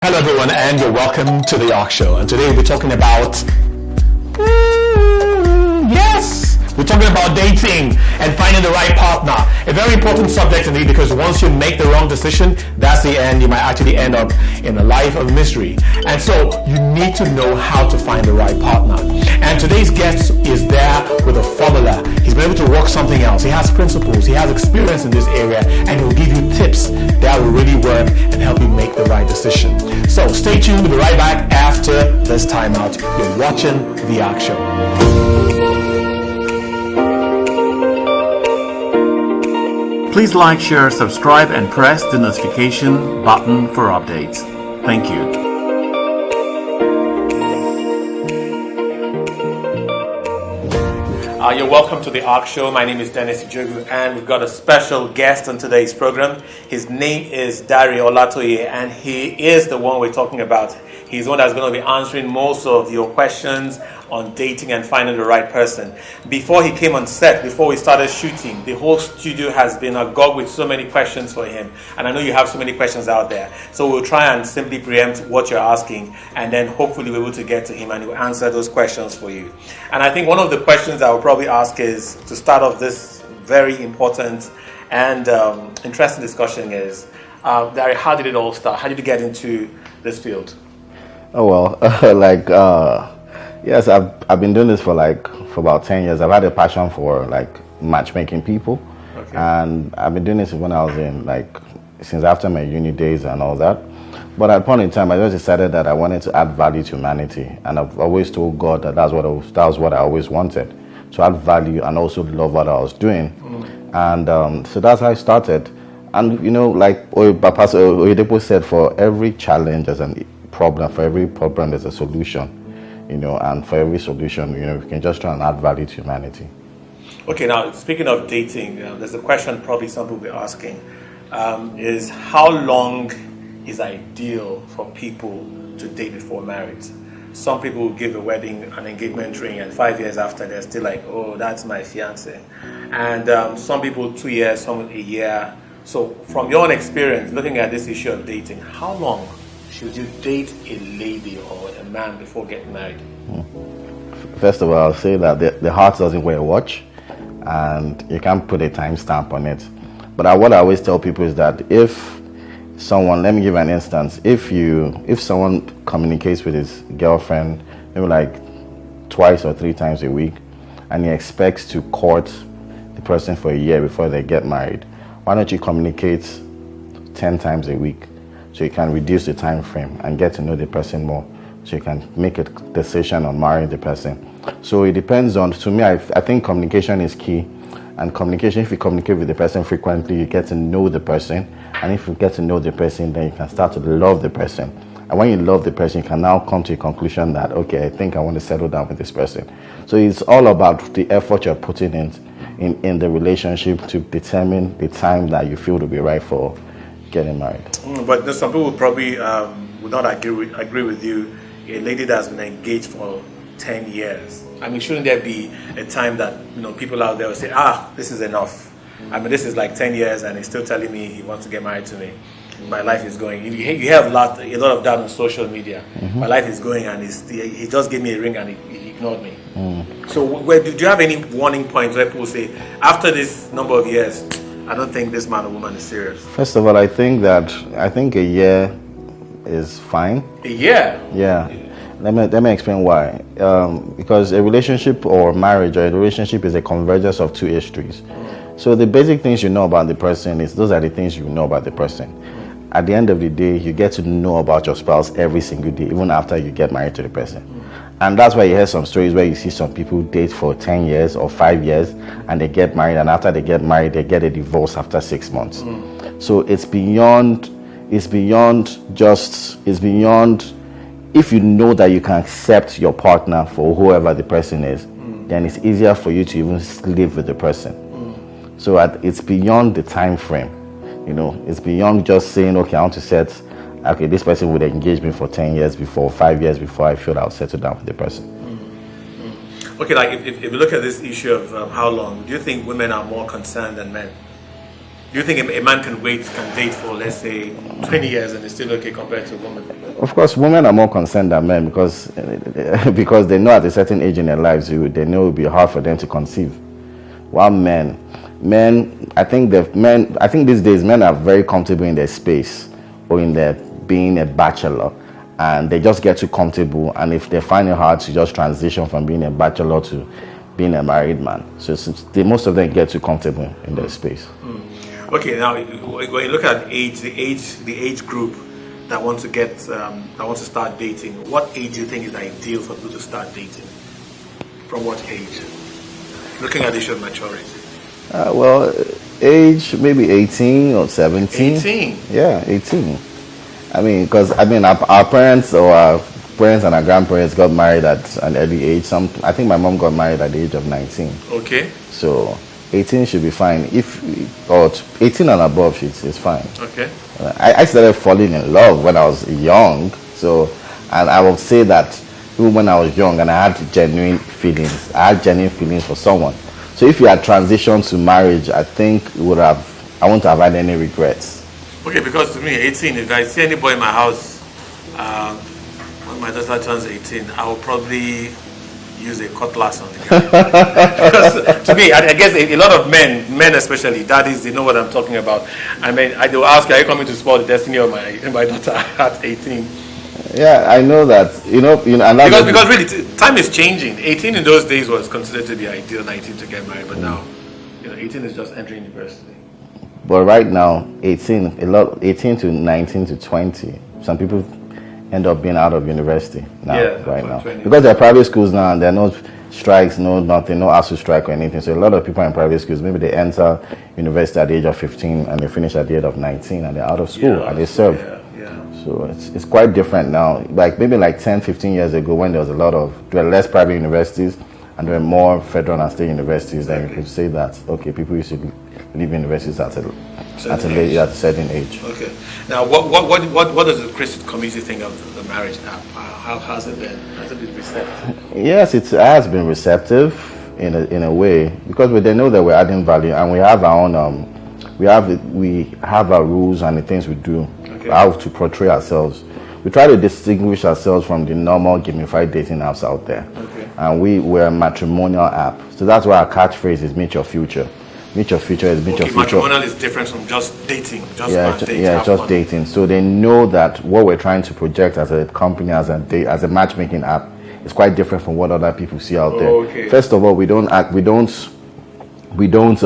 Hello everyone and you're welcome to the Ark Show, and today we'll be talking about we're talking about dating and finding the right partner. A very important subject indeed, because once you make the wrong decision, that's the end. You might actually end up in a life of misery. And so you need to know how to find the right partner. And today's guest is there with a formula. He's been able to work something else. He has principles, he has experience in this area, and he'll give you tips that will really work and help you make the right decision. So stay tuned. We'll be right back after this timeout. You're watching the Ark Show. Please like, share, subscribe, and press the notification button for updates. Thank you. You're welcome to the Ark Show. My name is Dennis Ejiogu, and we've got a special guest on today's program. His name is Dare Olatoye, and he is the one we're talking about. He's the one that's going to be answering most of your questions on dating and finding the right person. Before he came on set, before we started shooting, the whole studio has been agog with so many questions for him. And I know you have so many questions out there. So we'll try and simply preempt what you're asking, and then hopefully we're able to get to him and he'll answer those questions for you. And I think one of the questions I will probably ask is, to start off this very important and interesting discussion, is, Dari, how did it all start? How did you get into this field? Oh well, yes, I've been doing this for about 10 years. I've had a passion for matchmaking people, okay. And I've been doing this when I was in since after my uni days and all that. But at a point in time, I just decided that I wanted to add value to humanity, and I've always told God that that was what I always wanted, to add value and also love what I was doing. And so that's how I started. And like Pastor Oyedepo said, for every challenge there's a problem. For every problem there's a solution. And for every solution, we can just try and add value to humanity. Okay, now speaking of dating, there's a question probably some people will be asking, is how long is ideal for people to date before marriage? Some people will give a wedding, an engagement ring, and 5 years after they're still like, oh, that's my fiance. And some people 2 years, some a year. So from your own experience, looking at this issue of dating, how long should you date a lady or a man before getting married? First of all, I'll say that the heart doesn't wear a watch, and you can't put a timestamp on it. But what I always tell people is that if someone, let me give an instance, if someone communicates with his girlfriend maybe twice or 3 times a week, and he expects to court the person for a year before they get married, why don't you communicate 10 times a week? So you can reduce the time frame and get to know the person more, so you can make a decision on marrying the person. So it depends on, to me, I think communication is key. And communication, if you communicate with the person frequently, you get to know the person. And if you get to know the person, then you can start to love the person. And when you love the person, you can now come to a conclusion that, okay, I think I want to settle down with this person. So it's all about the effort you're putting in the relationship to determine the time that you feel to be right for getting married. But there's some people who probably would not agree with you. A lady that's been engaged for 10 years. I mean, shouldn't there be a time that people out there will say, this is enough? I mean, this is 10 years and he's still telling me he wants to get married to me. My life is going. You have a lot of that on social media. My life is going, and he just gave me a ring and he ignored me. So do you have any warning points where people say, after this number of years, I don't think this man or woman is serious? First of all, I think a year is fine. A year? Yeah. Let me explain why. Because a relationship or marriage or a relationship is a convergence of two histories. So the basic things you know about the person those are the things you know about the person. At the end of the day, you get to know about your spouse every single day, even after you get married to the person. And that's why you hear some stories where you see some people date for 10 years or 5 years and they get married, and after they get married, they get a divorce after 6 months. So it's beyond, if you know that you can accept your partner for whoever the person is, then it's easier for you to even live with the person. So it's beyond the time frame. It's beyond just saying, okay, I want to set, okay, this person would engage me for 10 years before, 5 years before I feel I'll settle down with the person. Okay, if you look at this issue of how long, do you think women are more concerned than men? Do you think a man can date for, let's say, 20 years and it's still okay compared to a woman? Of course, women are more concerned than men because they know at a certain age in their lives, they know it will be hard for them to conceive. While men, I think these days men are very comfortable in their space or in their being a bachelor, and they just get too comfortable. And if they find it hard to just transition from being a bachelor to being a married man, so most of them get too comfortable in their space. Okay, now when you look at the age group that wants to start dating, what age do you think is ideal for people to start dating? From what age? Looking at the issue of maturity. Well, age maybe 18 or 17. 18. Yeah, 18. Because our parents or our parents and our grandparents got married at an early age. I think my mom got married at the age of 19. Okay. So 18 should be fine. 18 and above, it's fine. Okay. I started falling in love when I was young. And I will say that even when I was young and I had genuine feelings for someone. So if you had transitioned to marriage, I think I wouldn't have had any regrets. Okay, because to me, 18, if I see any boy in my house, when my daughter turns 18, I will probably use a cutlass on the guy. Because to me, I guess a lot of men especially, daddies, they know what I'm talking about. They will ask, are you coming to spoil the destiny of my daughter at 18? Yeah, I know that. And because really, time is changing. 18 in those days was considered to be ideal, 19 to get married, but now, 18 is just entering university. But right now, 18 to 19 to 20, some people end up being out of university now, because there are private schools now and there are no strikes, no ASU strike or anything. So a lot of people in private schools, maybe they enter university at the age of 15 and they finish at the age of 19 and they're out of school and they serve. So it's quite different now. Maybe 10, 15 years ago when there were less private universities and there were more federal and state universities, then you could say that, okay, people used to leave universities at a certain age. Okay. Now, what does the Christian community think of the marriage app? How has it been? Has it been receptive? Yes, it has been receptive in a way because they know that we're adding value and we have our own we have our rules and the things we do, how to portray ourselves. We try to distinguish ourselves from the normal gamified dating apps out there. Okay. And we're a matrimonial app, so that's why our catchphrase is "Meet your future." Meet your future is meet your future. Matrimonial is different from just dating. Just dating. So they know that what we're trying to project as a company, as a matchmaking app, is quite different from what other people see out there. Okay. First of all, we don't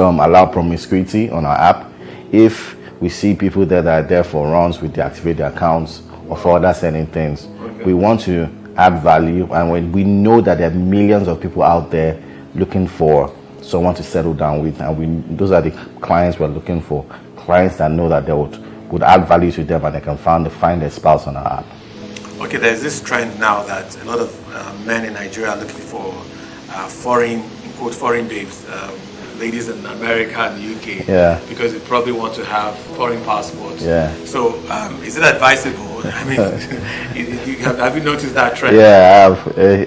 allow promiscuity on our app. If we see people that are there for runs, we deactivate their accounts or for other selling things. Okay. We want to add value, and when we know that there are millions of people out there looking for someone to settle down with, and those are the clients we're looking for, clients that know that they would add value to them and they can find their spouse on our app. Okay, there's this trend now that a lot of men in Nigeria are looking for foreign babes, ladies in America and the UK, because they probably want to have foreign passports. Yeah. So is it advisable? Have you noticed that trend? Yeah,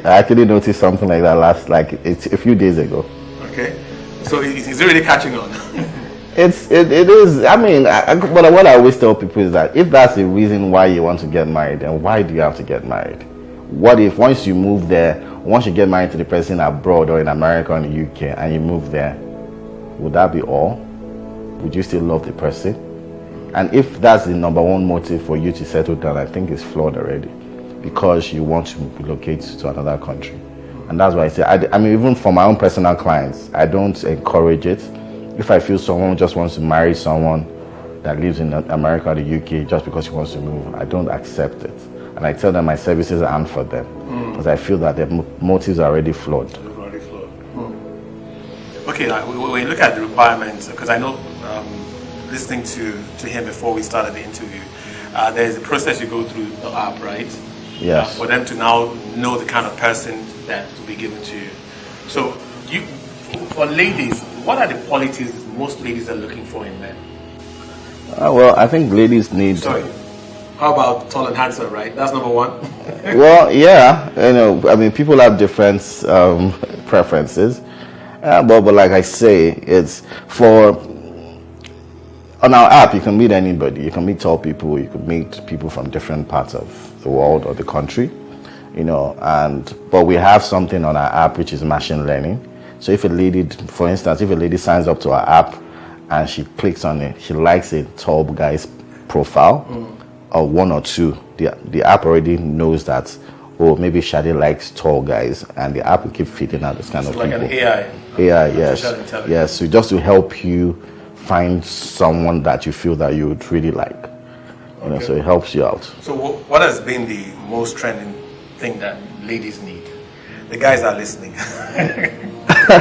I actually noticed something like that it's a few days ago. Okay, so is it really catching on? It is. But what I always tell people is that if that's the reason why you want to get married, then why do you have to get married? What if once you move there, once you get married to the person abroad or in America or in the UK and you move there, would that be all? Would you still love the person? And if that's the number one motive for you to settle down, I think it's flawed already, because you want to relocate to another country. And that's why I say, even for my own personal clients, I don't encourage it. If I feel someone just wants to marry someone that lives in America or the UK just because he wants to move, I don't accept it. And I tell them my services aren't for them, because I feel that their motives are already flawed. Okay, when you look at the requirements, because I know listening to him before we started the interview, there's a process you go through the app, right? Yes. For them to now know the kind of person that will be given to you. So, for ladies, what are the qualities most ladies are looking for in men? Well, I think ladies need. Sorry. How about tall and handsome, right? That's number one. Well, yeah. People have different preferences. But like I say, it's for. On our app, you can meet anybody. You can meet tall people. You could meet people from different parts of the world or the country, but we have something on our app which is machine learning. So if a lady, for instance, if a lady signs up to our app and she clicks on it, she likes a tall guy's profile or one or two, the app already knows that, oh, maybe Shadi likes tall guys, and the app will keep feeding out this kind of like people. An AI. AI, yes. Yes, so just to help you find someone that you feel that you would really like. So it helps you out. So what has been the most trending thing that ladies need? The guys are listening.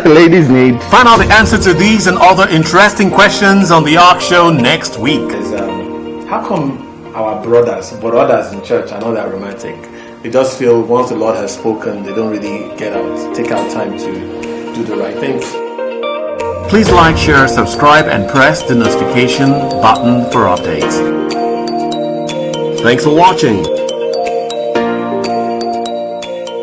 Ladies need. Find out the answer to these and other interesting questions on the Ark Show next week. How come our brothers in church are not that romantic? They just feel once the Lord has spoken, they don't really take out time to do the right things. Please like, share, subscribe, and press the notification button for updates. Thanks for watching.